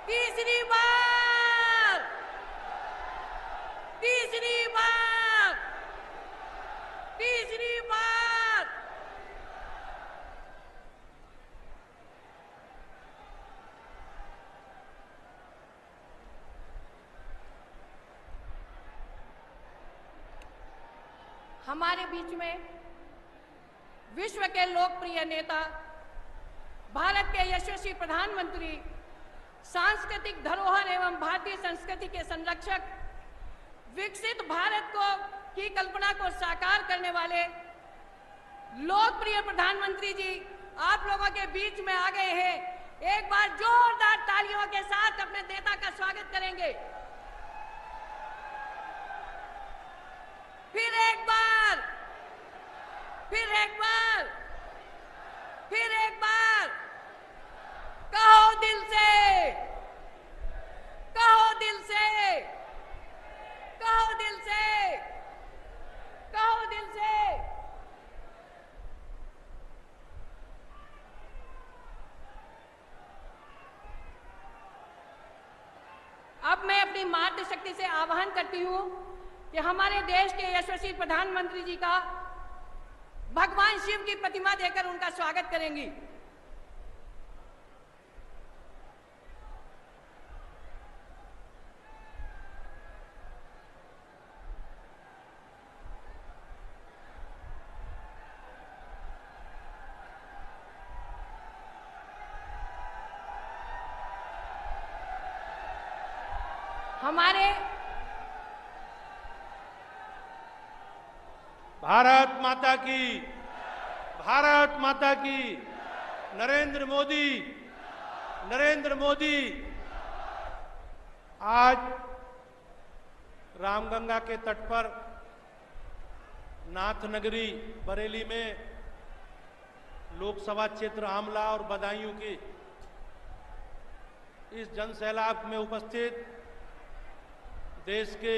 तीसरी बार, तीसरी बार, तीसरी बार। हमारे बीच में विश्व के लोकप्रिय नेता, भारत के यशस्वी प्रधानमंत्री, सांस्कृतिक धरोहर एवं भारतीय संस्कृति के संरक्षक, विकसित भारत की कल्पना को साकार करने वाले लोकप्रिय प्रधानमंत्री जी आप लोगों के बीच में आ गए हैं। एक बार जोरदार तालियों के साथ अपने नेता का स्वागत करेंगे। फिर एक बार, फिर एक बार, फिर एक बार कहो दिल से, कहो दिल से, कहो दिल से, कहो दिल से। अब मैं अपनी मातृशक्ति से आह्वान करती हूं कि हमारे देश के यशस्वी प्रधानमंत्री जी का भगवान शिव की प्रतिमा देकर उनका स्वागत करेंगी। हमारे भारत माता की, भारत माता की, नरेंद्र मोदी, नरेंद्र मोदी। आज रामगंगा के तट पर नाथ नगरी बरेली में लोकसभा क्षेत्र आमला और बदायूं के इस जनसैलाब में उपस्थित देश के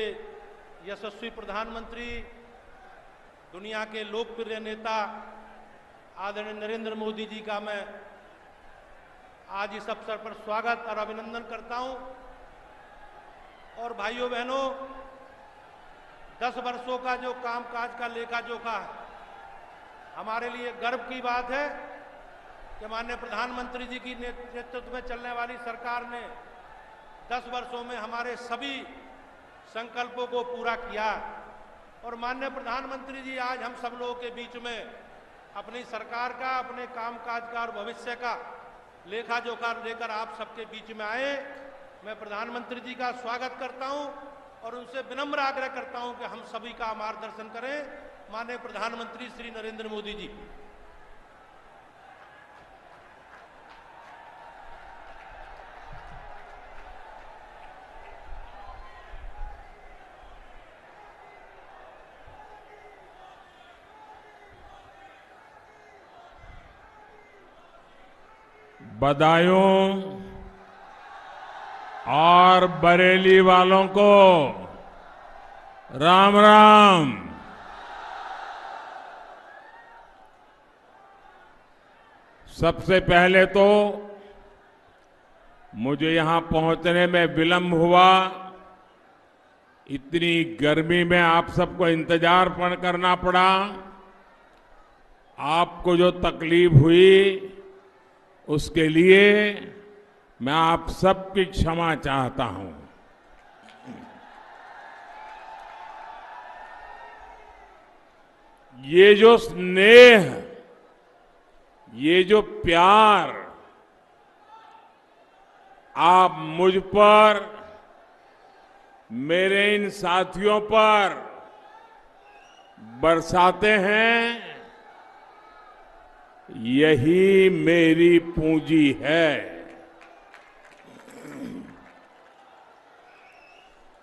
यशस्वी प्रधानमंत्री, दुनिया के लोकप्रिय नेता आदरणीय नरेंद्र मोदी जी का मैं आज इस अवसर पर स्वागत और अभिनंदन करता हूं। और भाइयों बहनों, 10 वर्षों का जो कामकाज का लेखा जोखा है, हमारे लिए गर्व की बात है कि माननीय प्रधानमंत्री जी की नेतृत्व में चलने वाली सरकार ने 10 वर्षों में हमारे सभी संकल्पों को पूरा किया। और माननीय प्रधानमंत्री जी आज हम सब लोगों के बीच में अपनी सरकार का, अपने कामकाज का और भविष्य का लेखा जोखा लेकर आप सबके बीच में आए। मैं प्रधानमंत्री जी का स्वागत करता हूं और उनसे विनम्र आग्रह करता हूं कि हम सभी का मार्गदर्शन करें माननीय प्रधानमंत्री श्री नरेंद्र मोदी जी। बदायूं और बरेली वालों को राम राम। सबसे पहले तो मुझे यहां पहुंचने में विलंब हुआ। इतनी गर्मी में आप सबको इंतजार करना पड़ा। आपको जो तकलीफ हुई उसके लिए मैं आप सबकी क्षमा चाहता हूं। ये जो स्नेह, ये जो प्यार आप मुझ पर, मेरे इन साथियों पर बरसाते हैं, यही मेरी पूंजी है।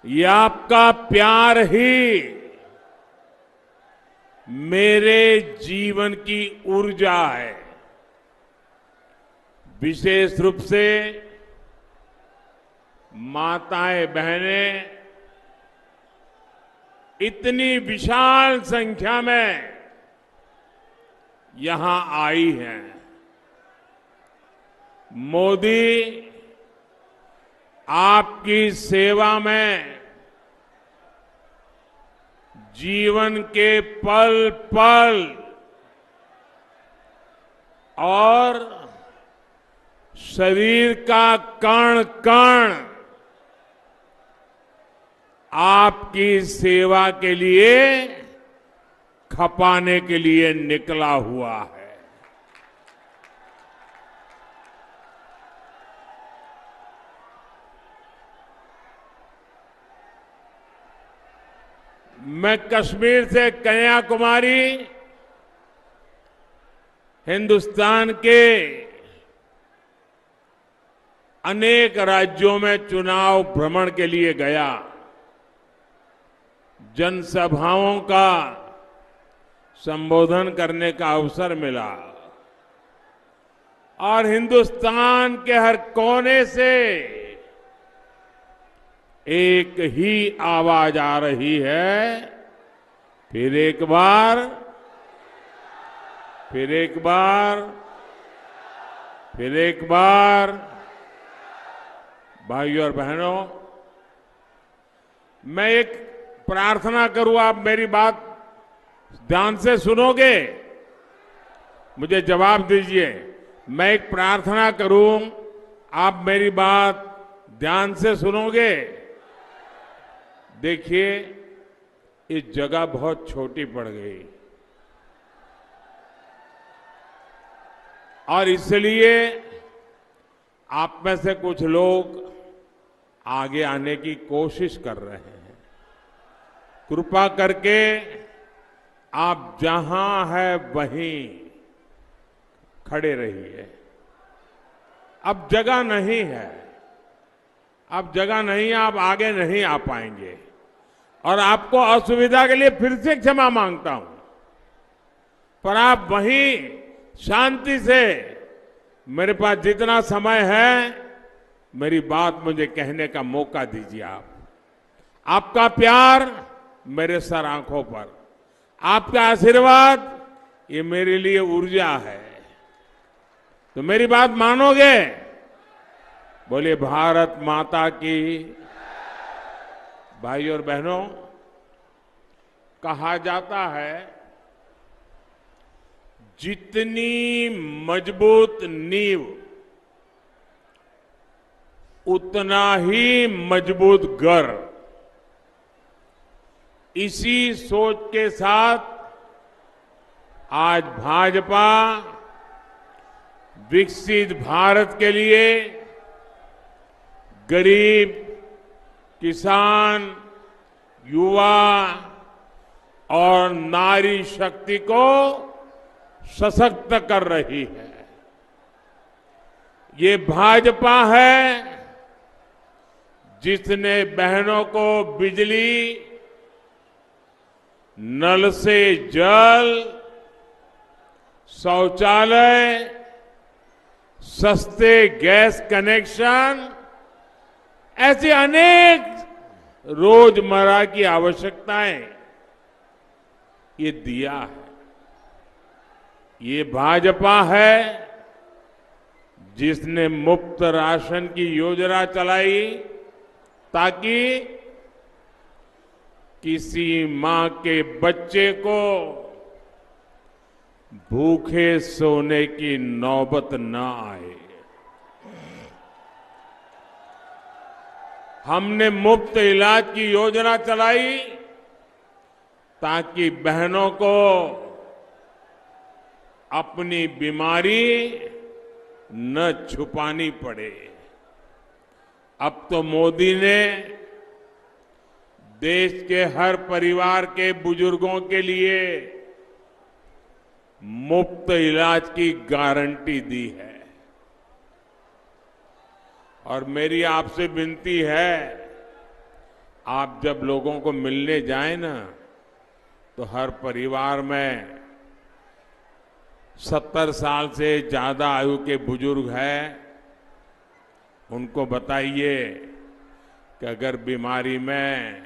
ये आपका प्यार ही मेरे जीवन की ऊर्जा है। विशेष रूप से माताएं, बहनें इतनी विशाल संख्या में यहां आई हैं। मोदी आपकी सेवा में जीवन के पल पल और शरीर का कण कण आपकी सेवा के लिए खपाने के लिए निकला हुआ है। मैं कश्मीर से कन्याकुमारी हिंदुस्तान के अनेक राज्यों में चुनाव भ्रमण के लिए गया। जनसभाओं का संबोधन करने का अवसर मिला और हिंदुस्तान के हर कोने से एक ही आवाज आ रही है, फिर एक बार, फिर एक बार, फिर एक बार। भाइयों और बहनों, मैं एक प्रार्थना करूं, आप मेरी बात ध्यान से सुनोगे? मुझे जवाब दीजिए। मैं एक प्रार्थना करूं, आप मेरी बात ध्यान से सुनोगे? देखिए, इस जगह बहुत छोटी पड़ गई और इसलिए आप में से कुछ लोग आगे आने की कोशिश कर रहे हैं। कृपा करके आप जहां है वहीं खड़े रहिए। अब जगह नहीं है, अब जगह नहीं है, आप आगे नहीं आ पाएंगे और आपको असुविधा के लिए फिर से क्षमा मांगता हूं, पर आप वहीं शांति से, मेरे पास जितना समय है, मेरी बात मुझे कहने का मौका दीजिए। आपका प्यार मेरे सर आंखों पर, आपका आशीर्वाद ये मेरे लिए ऊर्जा है। तो मेरी बात मानोगे? बोले भारत माता की। भाइयों और बहनों, कहा जाता है जितनी मजबूत नींव उतना ही मजबूत घर। इसी सोच के साथ आज भाजपा विकसित भारत के लिए गरीब, किसान, युवा और नारी शक्ति को सशक्त कर रही है। ये भाजपा है जिसने बहनों को बिजली, नल से जल, शौचालय, सस्ते गैस कनेक्शन, ऐसी अनेक रोजमर्रा की आवश्यकताएं ये दिया है। ये भाजपा है जिसने मुफ्त राशन की योजना चलाई ताकि किसी मां के बच्चे को भूखे सोने की नौबत न आए। हमने मुफ्त इलाज की योजना चलाई ताकि बहनों को अपनी बीमारी न छुपानी पड़े। अब तो मोदी ने देश के हर परिवार के बुजुर्गों के लिए मुफ्त इलाज की गारंटी दी है। और मेरी आपसे विनती है, आप जब लोगों को मिलने जाएं ना, तो हर परिवार में 70 साल से ज्यादा आयु के बुजुर्ग हैं, उनको बताइए कि अगर बीमारी में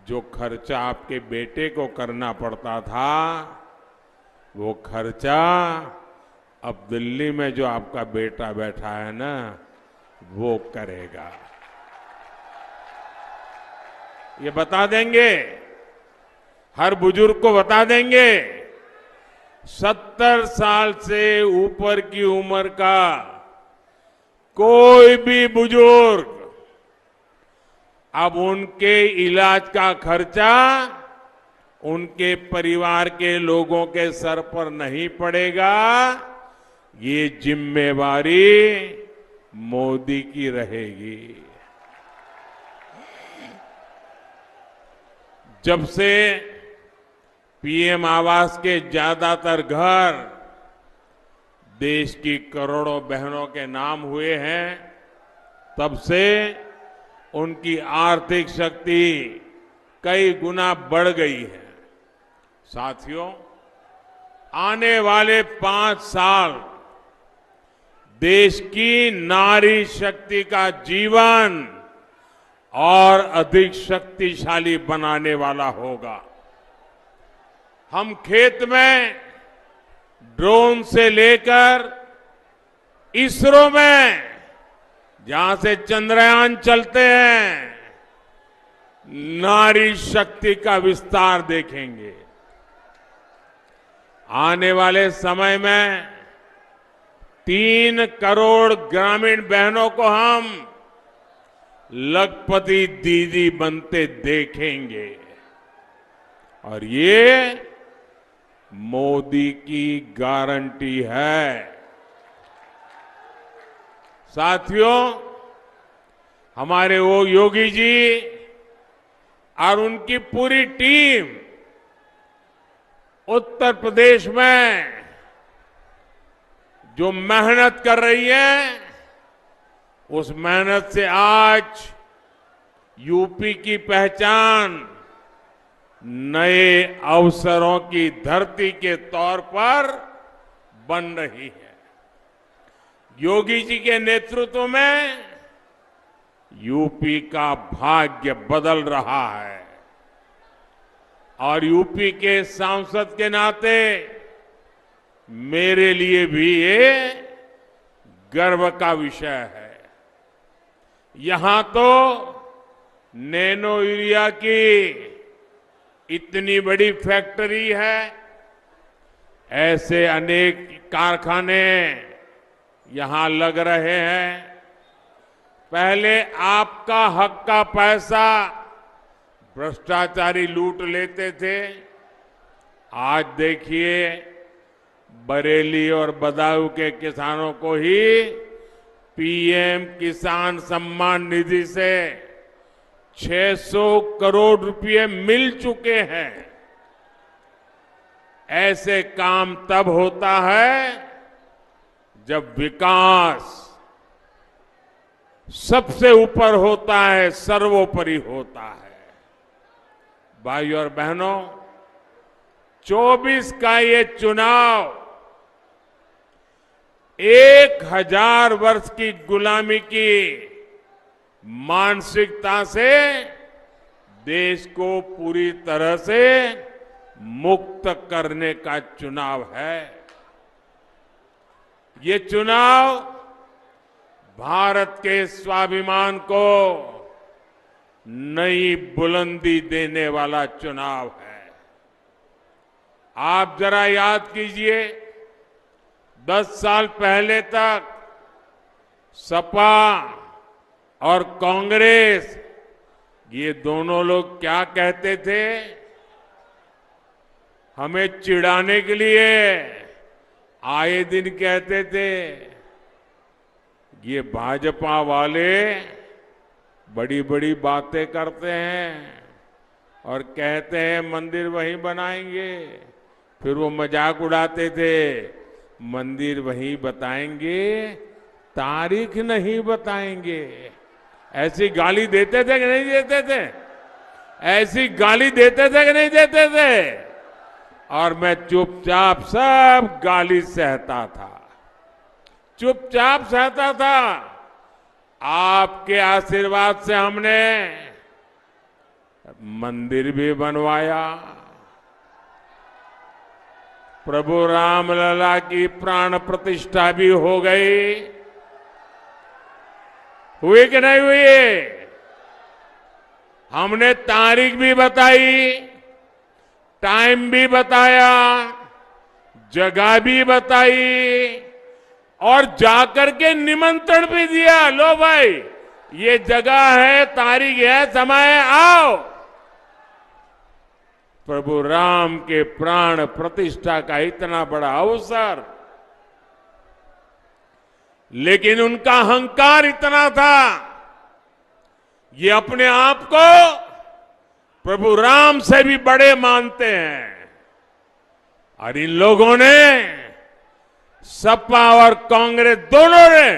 जो खर्चा आपके बेटे को करना पड़ता था, वो खर्चा अब दिल्ली में जो आपका बेटा बैठा है ना, वो करेगा। ये बता देंगे, हर बुजुर्ग को बता देंगे। 70 साल से ऊपर की उम्र का कोई भी बुजुर्ग अब उनके इलाज का खर्चा उनके परिवार के लोगों के सर पर नहीं पड़ेगा। ये जिम्मेवारी मोदी की रहेगी। जब से पीएम आवास के ज्यादातर घर देश की करोड़ों बहनों के नाम हुए हैं, तब से उनकी आर्थिक शक्ति कई गुना बढ़ गई है। साथियों, आने वाले 5 साल देश की नारी शक्ति का जीवन और अधिक शक्तिशाली बनाने वाला होगा। हम खेत में ड्रोन से लेकर इसरो में जहां से चंद्रयान चलते हैं, नारी शक्ति का विस्तार देखेंगे। आने वाले समय में 3 करोड़ ग्रामीण बहनों को हम लखपति दीदी बनते देखेंगे और ये मोदी की गारंटी है। साथियों, हमारे वो योगी जी और उनकी पूरी टीम उत्तर प्रदेश में जो मेहनत कर रही है, उस मेहनत से आज यूपी की पहचान नए अवसरों की धरती के तौर पर बन रही है। योगी जी के नेतृत्व में यूपी का भाग्य बदल रहा है और यूपी के सांसद के नाते मेरे लिए भी ये गर्व का विषय है। यहां तो नैनो यूरिया की इतनी बड़ी फैक्ट्री है, ऐसे अनेक कारखाने यहां लग रहे हैं। पहले आपका हक का पैसा भ्रष्टाचारी लूट लेते थे, आज देखिए बरेली और बदायूं के किसानों को ही पीएम किसान सम्मान निधि से 600 करोड़ रुपए मिल चुके हैं। ऐसे काम तब होता है जब विकास सबसे ऊपर होता है, सर्वोपरि होता है। भाइयों और बहनों, 24 का ये चुनाव 1000 वर्ष की गुलामी की मानसिकता से देश को पूरी तरह से मुक्त करने का चुनाव है। ये चुनाव भारत के स्वाभिमान को नई बुलंदी देने वाला चुनाव है। आप जरा याद कीजिए, 10 साल पहले तक सपा और कांग्रेस, ये दोनों लोग क्या कहते थे? हमें चिढ़ाने के लिए आए दिन कहते थे, ये भाजपा वाले बड़ी बड़ी बातें करते हैं और कहते हैं मंदिर वहीं बनाएंगे। फिर वो मजाक उड़ाते थे, मंदिर वहीं बताएंगे, तारीख नहीं बताएंगे। ऐसी गाली देते थे कि नहीं देते थे? ऐसी गाली देते थे कि नहीं देते थे? और मैं चुपचाप सब गाली सहता था, चुपचाप सहता था। आपके आशीर्वाद से हमने मंदिर भी बनवाया, प्रभु रामलला की प्राण प्रतिष्ठा भी हो गई। हुई कि नहीं हुई? हमने तारीख भी बताई, टाइम भी बताया, जगह भी बताई और जाकर के निमंत्रण भी दिया। लो भाई, ये जगह है, तारीख है, समय है, आओ। प्रभु राम के प्राण प्रतिष्ठा का इतना बड़ा अवसर, लेकिन उनका अहंकार इतना था, ये अपने आप को प्रभु राम से भी बड़े मानते हैं। और इन लोगों ने, सपा और कांग्रेस दोनों ने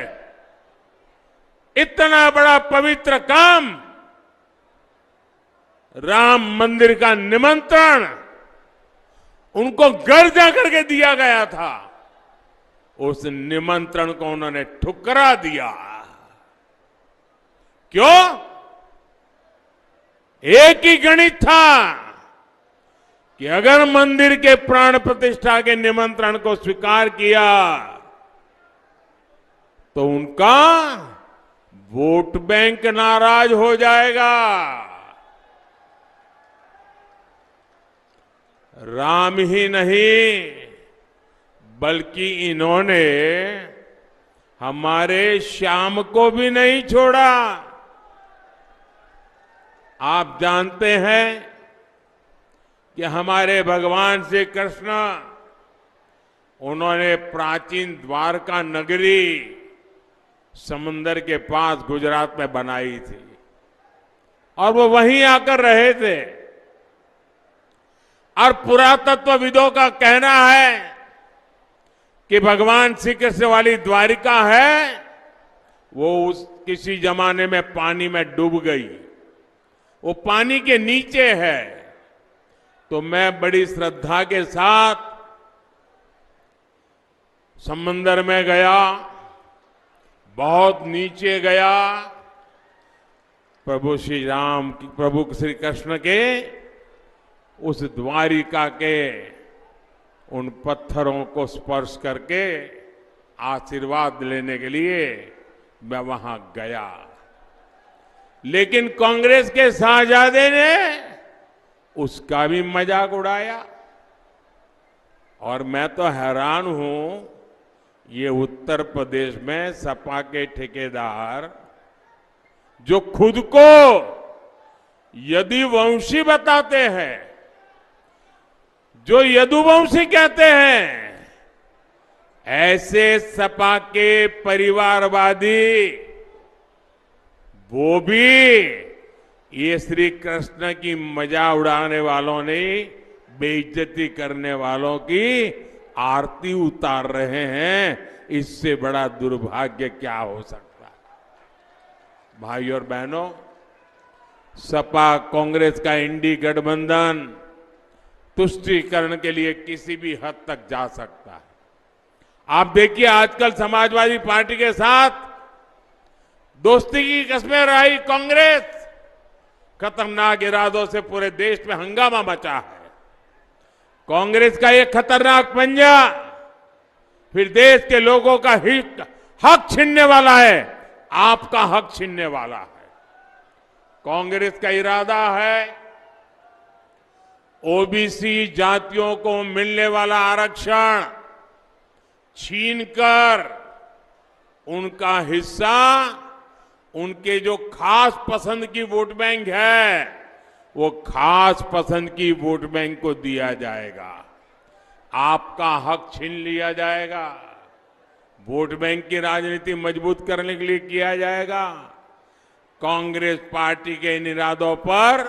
इतना बड़ा पवित्र काम, राम मंदिर का निमंत्रण उनको घर जाकर के दिया गया था, उस निमंत्रण को उन्होंने ठुकरा दिया। क्यों? एक ही गणित था कि अगर मंदिर के प्राण प्रतिष्ठा के निमंत्रण को स्वीकार किया तो उनका वोट बैंक नाराज हो जाएगा। राम ही नहीं, बल्कि इन्होंने हमारे श्याम को भी नहीं छोड़ा। आप जानते हैं कि हमारे भगवान श्री कृष्ण, उन्होंने प्राचीन द्वारका नगरी समुंदर के पास गुजरात में बनाई थी और वो वहीं आकर रहे थे। और पुरातत्वविदों का कहना है कि भगवान श्री कृष्ण वाली द्वारिका है, वो उस किसी जमाने में पानी में डूब गई, वो पानी के नीचे है। तो मैं बड़ी श्रद्धा के साथ समंदर में गया, बहुत नीचे गया, प्रभु श्री राम, प्रभु श्री कृष्ण के उस द्वारिका के उन पत्थरों को स्पर्श करके आशीर्वाद लेने के लिए मैं वहां गया। लेकिन कांग्रेस के शाहजादे ने उसका भी मजाक उड़ाया। और मैं तो हैरान हूं, ये उत्तर प्रदेश में सपा के ठेकेदार जो खुद को यदुवंशी बताते हैं, जो यदुवंशी कहते हैं, ऐसे सपा के परिवारवादी वो भी ये श्री कृष्ण की मजा उड़ाने वालों ने, बेइज्जती करने वालों की आरती उतार रहे हैं। इससे बड़ा दुर्भाग्य क्या हो सकता है? भाई और बहनों, सपा कांग्रेस का इंडी गठबंधन तुष्टीकरण के लिए किसी भी हद तक जा सकता है। आप देखिए, आजकल समाजवादी पार्टी के साथ दोस्ती की कस्में रही कांग्रेस, खतरनाक इरादों से पूरे देश में हंगामा मचा है। कांग्रेस का एक खतरनाक पंजा फिर देश के लोगों का हक छीनने वाला है, आपका हक छीनने वाला है। कांग्रेस का इरादा है ओबीसी जातियों को मिलने वाला आरक्षण छीनकर उनका हिस्सा उनके जो खास पसंद की वोट बैंक है, वो खास पसंद की वोट बैंक को दिया जाएगा। आपका हक छीन लिया जाएगा। वोट बैंक की राजनीति मजबूत करने के लिए किया जाएगा। कांग्रेस पार्टी के इन इरादों पर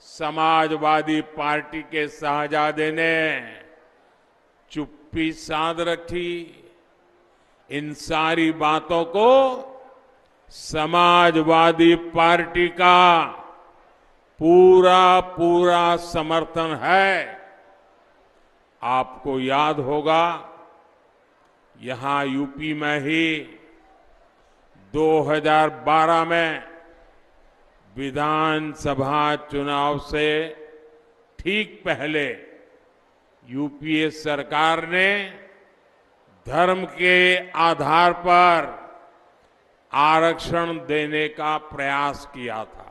समाजवादी पार्टी के शाहजादे ने चुप्पी साध रखी। इन सारी बातों को समाजवादी पार्टी का पूरा समर्थन है। आपको याद होगा, यहां यूपी में ही 2012 में विधानसभा चुनाव से ठीक पहले यूपीए सरकार ने धर्म के आधार पर आरक्षण देने का प्रयास किया था।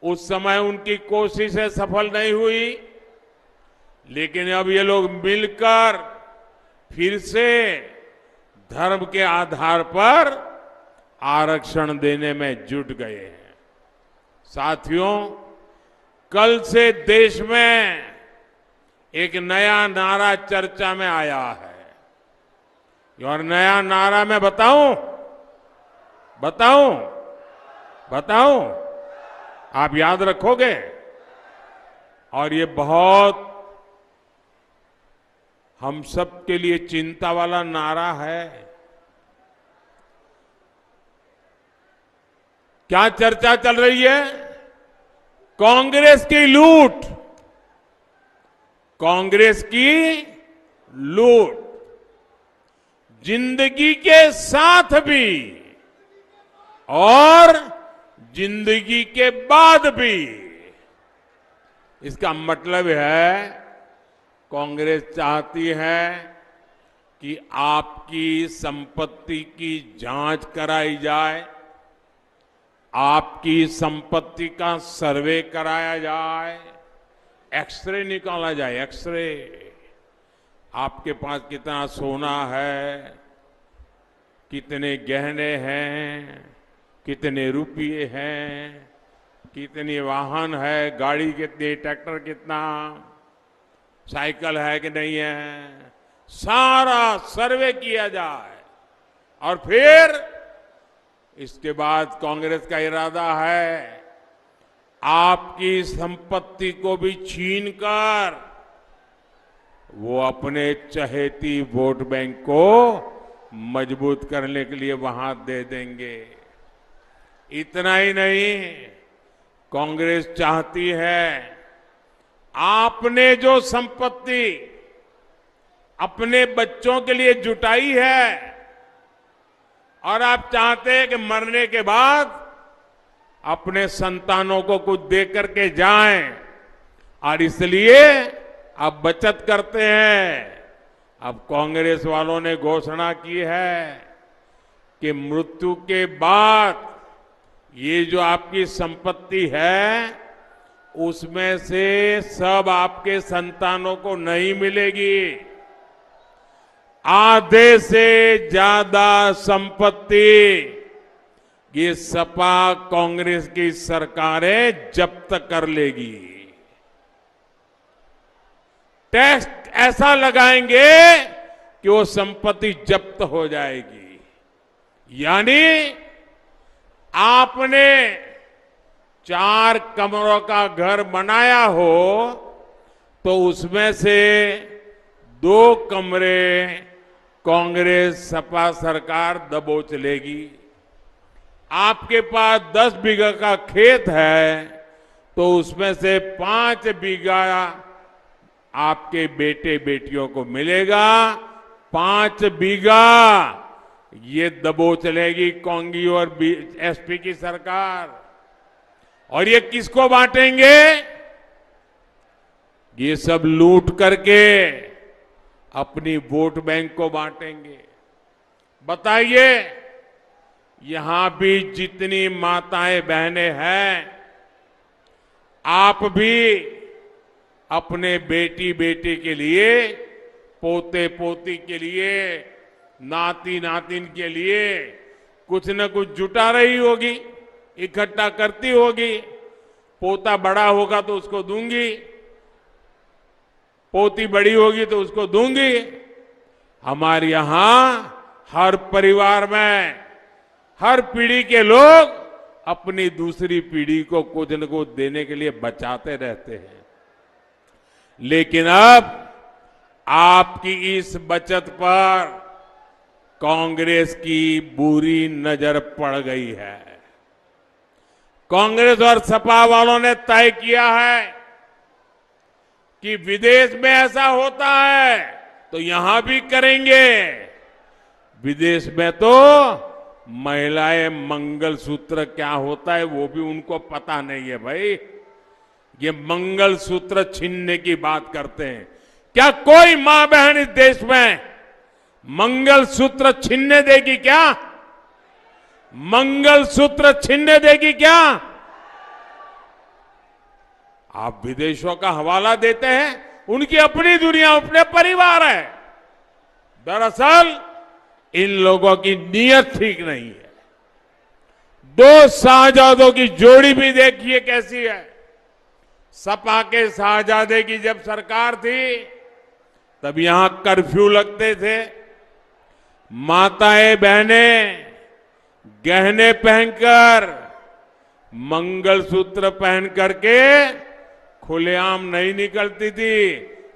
उस समय उनकी कोशिशें सफल नहीं हुई, लेकिन अब ये लोग मिलकर फिर से धर्म के आधार पर आरक्षण देने में जुट गए हैं। साथियों, कल से देश में एक नया नारा चर्चा में आया है और नया नारा मैं बताऊं आप याद रखोगे? और ये बहुत हम सब के लिए चिंता वाला नारा है। क्या चर्चा चल रही है? कांग्रेस की लूट, कांग्रेस की लूट जिंदगी के साथ भी और जिंदगी के बाद भी। इसका मतलब है कांग्रेस चाहती है कि आपकी संपत्ति की जांच कराई जाए, आपकी संपत्ति का सर्वे कराया जाए, एक्सरे निकाला जाए। एक्सरे, आपके पास कितना सोना है, कितने गहने हैं, कितने रुपये हैं, कितनी वाहन है, गाड़ी कितनी, ट्रैक्टर कितना, साइकिल है कि नहीं है, सारा सर्वे किया जाए। और फिर इसके बाद कांग्रेस का इरादा है आपकी संपत्ति को भी छीनकर वो अपने चहेती वोट बैंक को मजबूत करने के लिए वहां दे देंगे। इतना ही नहीं, कांग्रेस चाहती है आपने जो संपत्ति अपने बच्चों के लिए जुटाई है और आप चाहते हैं कि मरने के बाद अपने संतानों को कुछ दे करके जाएं, और इसलिए अब बचत करते हैं। अब कांग्रेस वालों ने घोषणा की है कि मृत्यु के बाद ये जो आपकी संपत्ति है उसमें से सब आपके संतानों को नहीं मिलेगी। आधे से ज्यादा संपत्ति ये सपा कांग्रेस की सरकारें जब्त कर लेगी। टैक्स ऐसा लगाएंगे कि वो संपत्ति जब्त हो जाएगी। यानी आपने 4 कमरों का घर बनाया हो तो उसमें से 2 कमरे कांग्रेस सपा सरकार दबोच लेगी। आपके पास 10 बीघा का खेत है तो उसमें से 5 बीघा आपके बेटे बेटियों को मिलेगा, 5 बीघा ये दबोच लेगी कांगी और एसपी की सरकार। और ये किसको बांटेंगे? ये सब लूट करके अपनी वोट बैंक को बांटेंगे। बताइए, यहां भी जितनी माताएं बहनें हैं, आप भी अपने बेटी बेटे के लिए, पोते पोती के लिए, नाती नातिन के लिए कुछ न कुछ जुटा रही होगी, इकट्ठा करती होगी। पोता बड़ा होगा तो उसको दूंगी, पोती बड़ी होगी तो उसको दूंगी। हमारे यहां हर परिवार में हर पीढ़ी के लोग अपनी दूसरी पीढ़ी को कुछ न कुछ देने के लिए बचाते रहते हैं। लेकिन अब आपकी इस बचत पर कांग्रेस की बुरी नजर पड़ गई है। कांग्रेस और सपा वालों ने तय किया है कि विदेश में ऐसा होता है तो यहां भी करेंगे। विदेश में तो महिलाएं मंगलसूत्र क्या होता है वो भी उनको पता नहीं है भाई। ये मंगलसूत्र छीनने की बात करते हैं। क्या कोई मां बहन इस देश में मंगलसूत्र छीनने देगी क्या? मंगलसूत्र छीनने देगी क्या? आप विदेशों का हवाला देते हैं, उनकी अपनी दुनिया, अपने परिवार है। दरअसल इन लोगों की नीयत ठीक नहीं है। दो शाहजादों की जोड़ी भी देखिए कैसी है। सपा के शाहजादे की जब सरकार थी तब यहां कर्फ्यू लगते थे। माताएं बहनें गहने पहनकर, मंगलसूत्र पहन करके खुलेआम नहीं निकलती थी।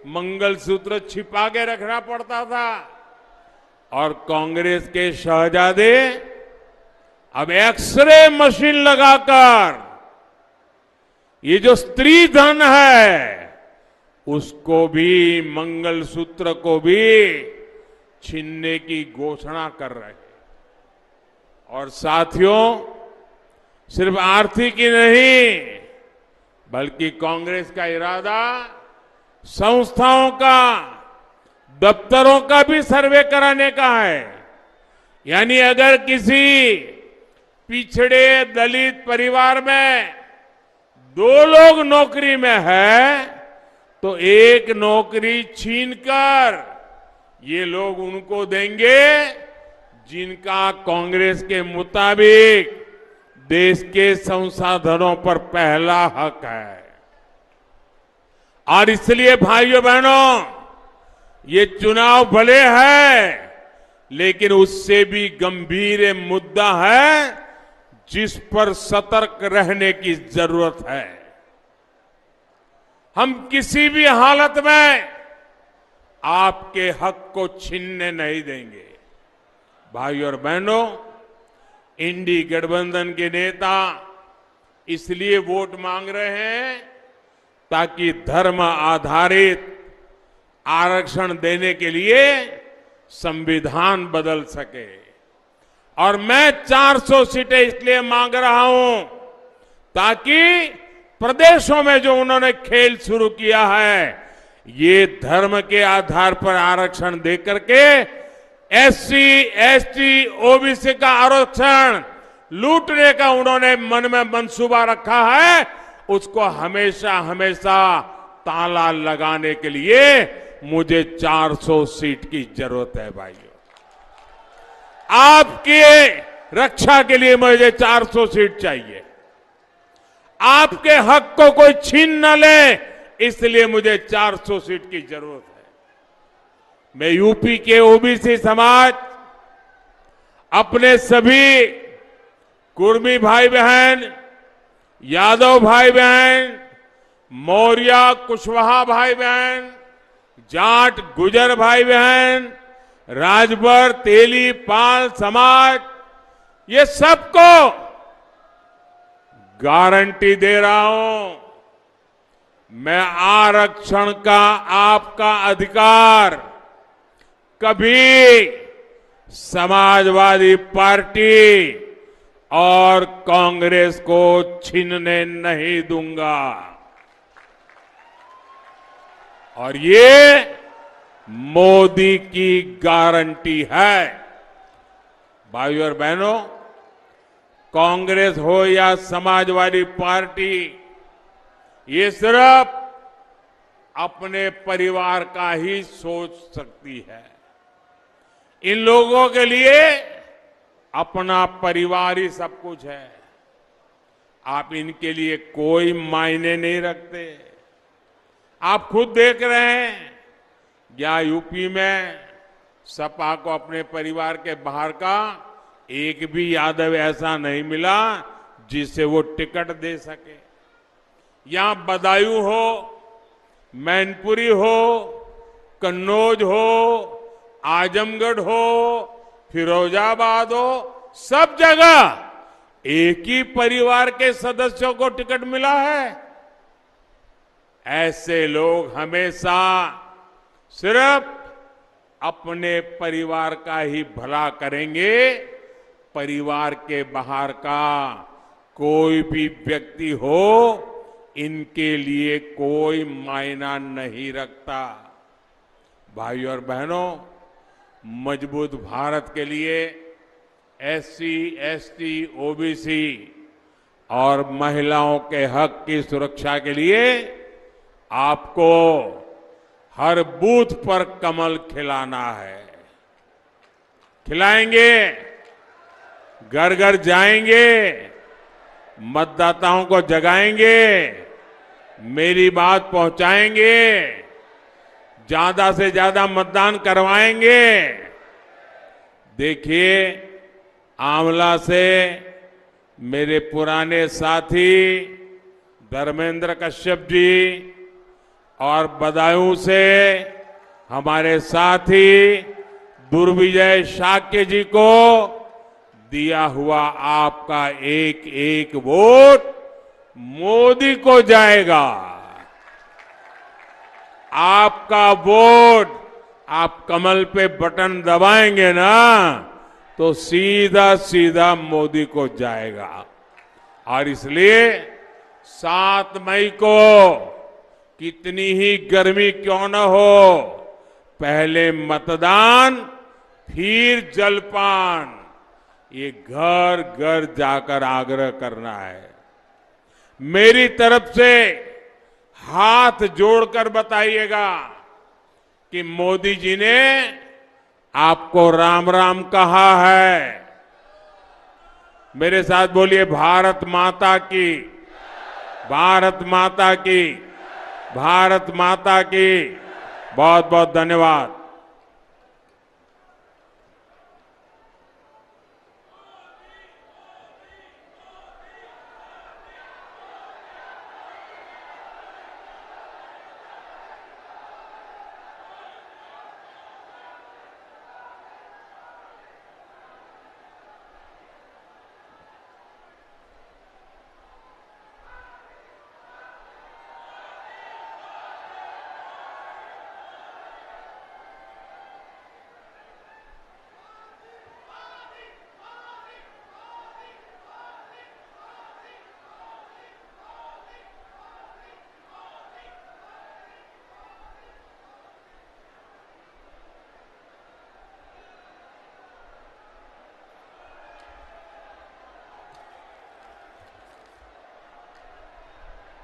मंगलसूत्र छिपा के रखना पड़ता था। और कांग्रेस के शहजादे अब एक्सरे मशीन लगाकर ये जो स्त्री धन है उसको भी, मंगलसूत्र को भी छीनने की घोषणा कर रहे हैं। और साथियों, सिर्फ आर्थिक ही नहीं बल्कि कांग्रेस का इरादा संस्थाओं का, दफ्तरों का भी सर्वे कराने का है। यानी अगर किसी पिछड़े दलित परिवार में 2 लोग नौकरी में है तो एक नौकरी छीनकर ये लोग उनको देंगे जिनका कांग्रेस के मुताबिक देश के संसाधनों पर पहला हक है। और इसलिए भाइयों बहनों, ये चुनाव भले है लेकिन उससे भी गंभीर मुद्दा है जिस पर सतर्क रहने की जरूरत है। हम किसी भी हालत में आपके हक को छीनने नहीं देंगे। भाइयों और बहनों, इंडी गठबंधन के नेता इसलिए वोट मांग रहे हैं ताकि धर्म आधारित आरक्षण देने के लिए संविधान बदल सके। और मैं 400 सीटें इसलिए मांग रहा हूं ताकि प्रदेशों में जो उन्होंने खेल शुरू किया है, ये धर्म के आधार पर आरक्षण देकर के एससी, एसटी, ओबीसी का आरक्षण लूटने का उन्होंने मन में मंसूबा रखा है, उसको हमेशा हमेशा ताला लगाने के लिए मुझे 400 सीट की जरूरत है। भाइयों, आपके रक्षा के लिए मुझे 400 सीट चाहिए। आपके हक को कोई छीन न ले, इसलिए मुझे 400 सीट की जरूरत है। मैं यूपी के ओबीसी समाज, अपने सभी कुर्मी भाई बहन, यादव भाई बहन, मौर्य कुशवाहा भाई बहन, जाट गुजर भाई बहन, राजभर तेली पाल समाज, ये सबको गारंटी दे रहा हूं, मैं आरक्षण का आपका अधिकार कभी समाजवादी पार्टी और कांग्रेस को छीनने नहीं दूंगा। और ये मोदी की गारंटी है। भाइयों और बहनों, कांग्रेस हो या समाजवादी पार्टी, ये सिर्फ अपने परिवार का ही सोच सकती है। इन लोगों के लिए अपना परिवार ही सब कुछ है। आप इनके लिए कोई मायने नहीं रखते। आप खुद देख रहे हैं, या यूपी में सपा को अपने परिवार के बाहर का एक भी यादव ऐसा नहीं मिला जिसे वो टिकट दे सके। यहां बदायूं हो, मैनपुरी हो, कन्नौज हो, आजमगढ़ हो, फिरोजाबाद हो, सब जगह एक ही परिवार के सदस्यों को टिकट मिला है। ऐसे लोग हमेशा सिर्फ अपने परिवार का ही भला करेंगे, परिवार के बाहर का कोई भी व्यक्ति हो इनके लिए कोई मायना नहीं रखता। भाइयों और बहनों, मजबूत भारत के लिए एससी, एसटी, ओबीसी और महिलाओं के हक की सुरक्षा के लिए आपको हर बूथ पर कमल खिलाना है। खिलाएंगे, घर घर जाएंगे, मतदाताओं को जगाएंगे, मेरी बात पहुंचाएंगे, ज्यादा से ज्यादा मतदान करवाएंगे। देखिए, आंवला से मेरे पुराने साथी धर्मेंद्र कश्यप जी और बदायूं से हमारे साथी दुर्विजय शाक्य जी को दिया हुआ आपका एक एक वोट मोदी को जाएगा। आपका वोट, आप कमल पे बटन दबाएंगे ना तो सीधा सीधा मोदी को जाएगा। और इसलिए 7 मई को कितनी ही गर्मी क्यों न हो, पहले मतदान फिर जलपान, ये घर घर जाकर आग्रह करना है। मेरी तरफ से हाथ जोड़कर बताइएगा कि मोदी जी ने आपको राम राम कहा है। मेरे साथ बोलिए, भारत माता की, भारत माता की, भारत माता की। बहुत बहुत धन्यवाद।